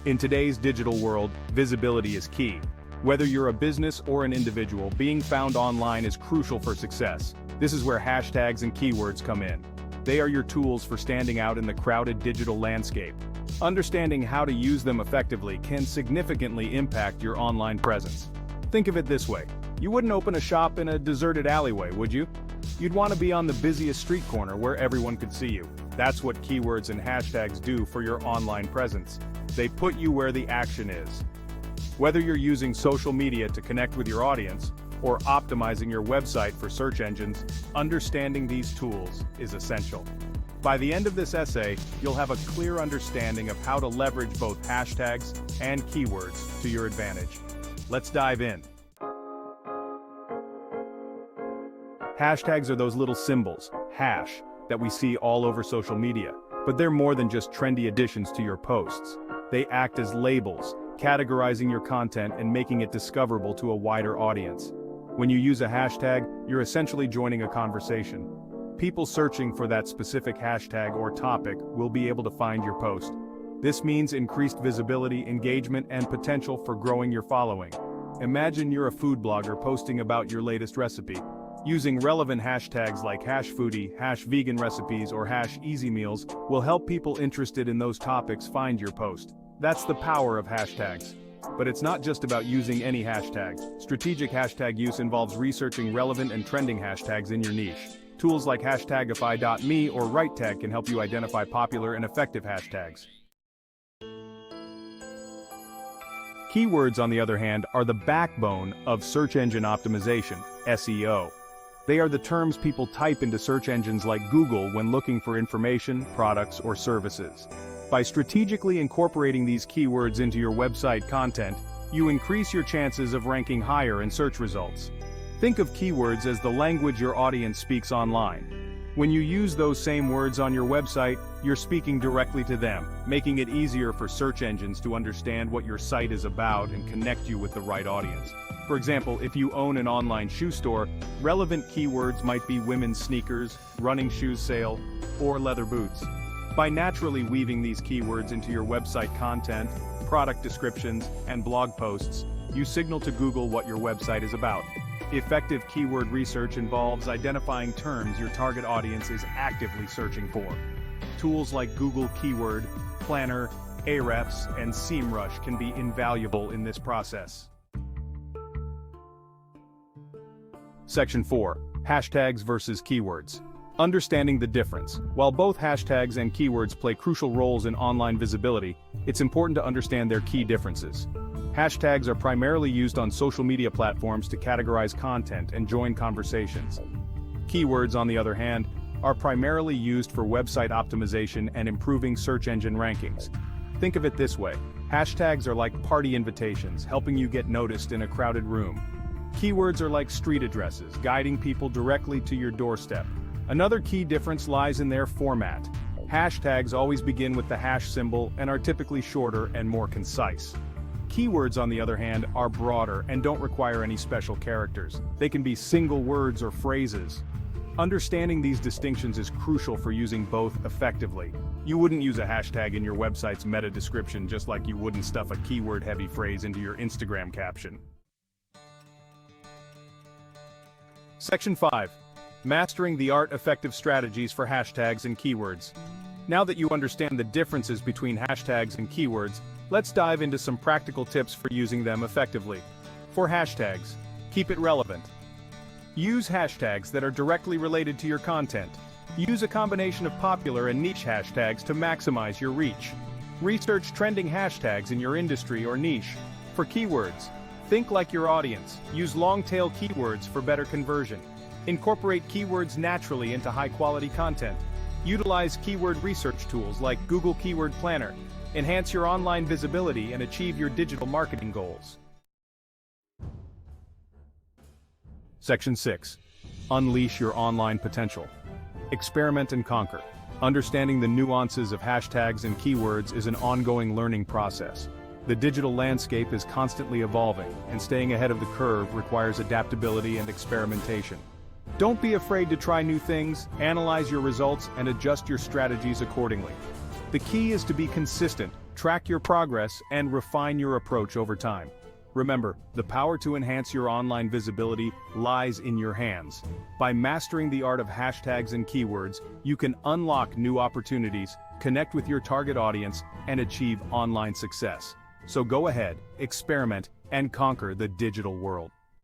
In today's digital world, visibility is key. Whether you're a business or an individual, being found online is crucial for success. This is where hashtags and keywords come in. They are your tools for standing out in the crowded digital landscape. Understanding how to use them effectively can significantly impact your online presence. Think of it this way. You wouldn't open a shop in a deserted alleyway, would you? You'd want to be on the busiest street corner where everyone could see you. That's what keywords and hashtags do for your online presence. They put you where the action is. Whether you're using social media to connect with your audience, or optimizing your website for search engines, understanding these tools is essential. By the end of this essay, you'll have a clear understanding of how to leverage both hashtags and keywords to your advantage. Let's dive in. Hashtags are those little symbols, hash, that we see all over social media. But they're more than just trendy additions to your posts. They act as labels, categorizing your content and making it discoverable to a wider audience. When you use a hashtag, you're essentially joining a conversation. People searching for that specific hashtag or topic will be able to find your post. This means increased visibility, engagement, and potential for growing your following. Imagine you're a food blogger posting about your latest recipe. Using relevant hashtags like #foodie, #vegan recipes, or #easy meals will help people interested in those topics find your post. That's the power of hashtags. But it's not just about using any hashtag. Strategic hashtag use involves researching relevant and trending hashtags in your niche. Tools like hashtagify.me or WriteTag can help you identify popular and effective hashtags. Keywords, on the other hand, are the backbone of search engine optimization, SEO. They are the terms people type into search engines like Google when looking for information, products, or services. By strategically incorporating these keywords into your website content, you increase your chances of ranking higher in search results. Think of keywords as the language your audience speaks online. When you use those same words on your website, you're speaking directly to them, making it easier for search engines to understand what your site is about and connect you with the right audience. For example, if you own an online shoe store, relevant keywords might be women's sneakers, running shoes sale, or leather boots. By naturally weaving these keywords into your website content, product descriptions, and blog posts, you signal to Google what your website is about. Effective keyword research involves identifying terms your target audience is actively searching for. Tools like Google Keyword Planner, Ahrefs, and SEMrush can be invaluable in this process. Section 4. Hashtags versus keywords. Understanding the difference. While both hashtags and keywords play crucial roles in online visibility, it's important to understand their key differences. Hashtags are primarily used on social media platforms to categorize content and join conversations. Keywords, on the other hand, are primarily used for website optimization and improving search engine rankings. Think of it this way. Hashtags are like party invitations, helping you get noticed in a crowded room. Keywords are like street addresses, guiding people directly to your doorstep. Another key difference lies in their format. Hashtags always begin with the hash symbol and are typically shorter and more concise. Keywords, on the other hand, are broader and don't require any special characters. They can be single words or phrases. Understanding these distinctions is crucial for using both effectively. You wouldn't use a hashtag in your website's meta description just like you wouldn't stuff a keyword-heavy phrase into your Instagram caption. Section 5. Mastering the art effective strategies for hashtags and keywords. Now that you understand the differences between hashtags and keywords, let's dive into some practical tips for using them effectively. For hashtags, keep it relevant. Use hashtags that are directly related to your content. Use a combination of popular and niche hashtags to maximize your reach. Research trending hashtags in your industry or niche. For keywords, think like your audience. Use long-tail keywords for better conversion. Incorporate keywords naturally into high-quality content. Utilize keyword research tools like Google Keyword Planner. Enhance your online visibility and achieve your digital marketing goals. Section 6. Unleash your online potential. Experiment and conquer. Understanding the nuances of hashtags and keywords is an ongoing learning process. The digital landscape is constantly evolving, and staying ahead of the curve requires adaptability and experimentation. Don't be afraid to try new things, analyze your results, and adjust your strategies accordingly. The key is to be consistent, track your progress, and refine your approach over time. Remember, the power to enhance your online visibility lies in your hands. By mastering the art of hashtags and keywords, you can unlock new opportunities, connect with your target audience, and achieve online success. So go ahead, experiment, and conquer the digital world.